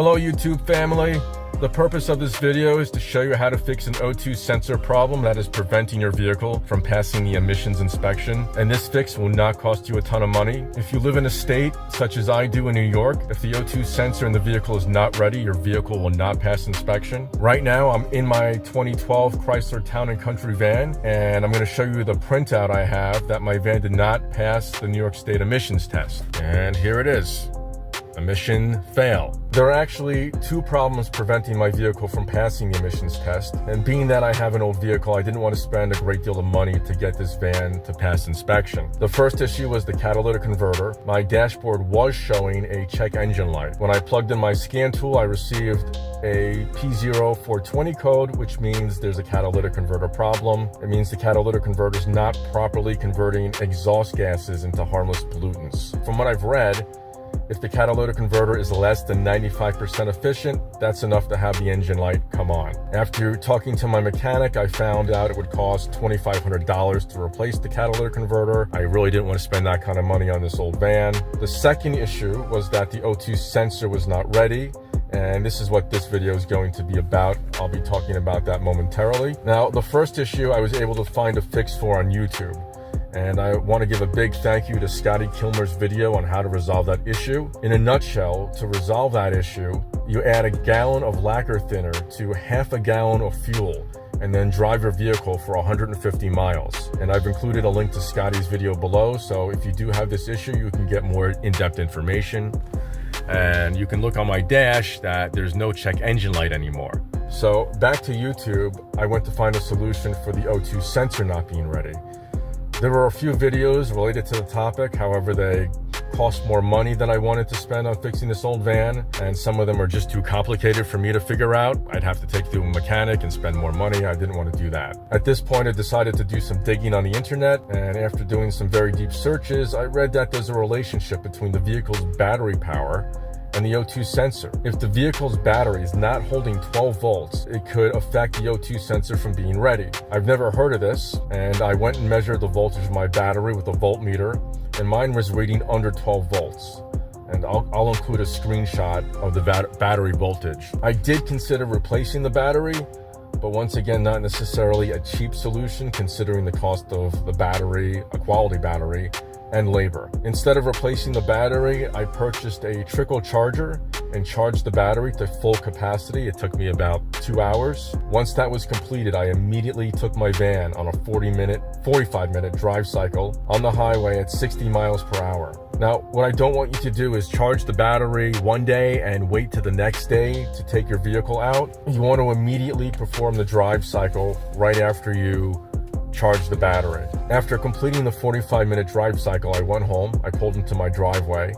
Hello YouTube family. The purpose of this video is to show you how to fix an O2 sensor problem that is preventing your vehicle from passing the emissions inspection. And this fix will not cost you a ton of money. If you live in a state such as I do in New York, if the O2 sensor in the vehicle is not ready, your vehicle will not pass inspection. Right now, I'm in my 2012 Chrysler Town & Country van, and I'm going to show you the printout I have that my van did not pass the New York State emissions test. And here it is. Emission fail. There are actually two problems preventing my vehicle from passing the emissions test, and being that I have an old vehicle, I didn't want to spend a great deal of money to get this van to pass inspection. The first issue was the catalytic converter. My dashboard was showing a check engine light. When I plugged in my scan tool, I received a P0420 code, which means there's a catalytic converter problem. It means the catalytic converter is not properly converting exhaust gases into harmless pollutants. From what I've read, if the catalytic converter is less than 95% efficient, that's enough to have the engine light come on. After talking to my mechanic, I found out it would cost $2,500 to replace the catalytic converter. I really didn't want to spend that kind of money on this old van. The second issue was that the O2 sensor was not ready, and this is what this video is going to be about. I'll be talking about that momentarily. Now, the first issue I was able to find a fix for on YouTube. And I want to give a big thank you to Scotty Kilmer's video on how to resolve that issue. In a nutshell, to resolve that issue, you add a gallon of lacquer thinner to half a gallon of fuel and then drive your vehicle for 150 miles. And I've included a link to Scotty's video below, so if you do have this issue, you can get more in-depth information. And you can look on my dash that there's no check engine light anymore. So back to YouTube, I went to find a solution for the O2 sensor not being ready. There were a few videos related to the topic, however, they cost more money than I wanted to spend on fixing this old van, and some of them are just too complicated for me to figure out. I'd have to take it to a mechanic and spend more money. I didn't want to do that. At this point, I decided to do some digging on the internet, and after doing some very deep searches, I read that there's a relationship between the vehicle's battery power and the O2 sensor. If the vehicle's battery is not holding 12 volts, it could affect the O2 sensor from being ready. I've never heard of this, and I went and measured the voltage of my battery with a voltmeter, and mine was reading under 12 volts. And I'll include a screenshot of the battery voltage. I did consider replacing the battery, but once again, not necessarily a cheap solution considering the cost of the battery, a quality battery, and labor. Instead of replacing the battery, I purchased a Trickle charger and charged the battery to full capacity. It took me about 2 hours. Once that was completed, I immediately took my van on a 45-minute drive cycle on the highway at 60 miles per hour. Now, what I don't want you to do is charge the battery one day and wait to the next day to take your vehicle out. You want to immediately perform the drive cycle right after you charge the battery. After completing the 45-minute drive cycle, I went home, I pulled into my driveway,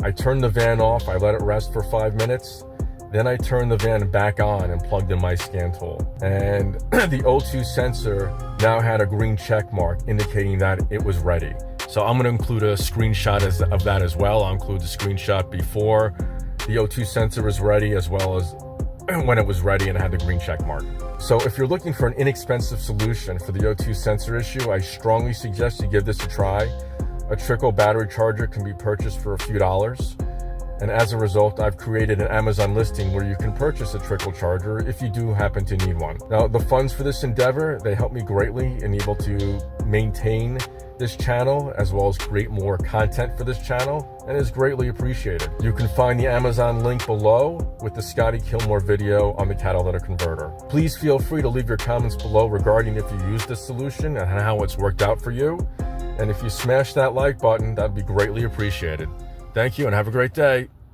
I turned the van off, I let it rest for 5 minutes, then I turned the van back on and plugged in my scan tool. And the O2 sensor now had a green check mark indicating that it was ready. So I'm going to include a screenshot of that as well. I'll include the screenshot before the O2 sensor was ready, as well as when it was ready and it had the green check mark. So if you're looking for an inexpensive solution for the O2 sensor issue, I strongly suggest you give this a try. A Trickle battery charger can be purchased for a few dollars. And as a result, I've created an Amazon listing where you can purchase a Trickle charger if you do happen to need one. Now, the funds for this endeavor, they help me greatly in able to maintain this channel as well as create more content for this channel, and is greatly appreciated. You can find the Amazon link below with the Scotty Kilmer video on the catalytic converter. Please feel free to leave your comments below regarding if you use this solution and how it's worked out for you. And if you smash that like button, that'd be greatly appreciated. Thank you and have a great day.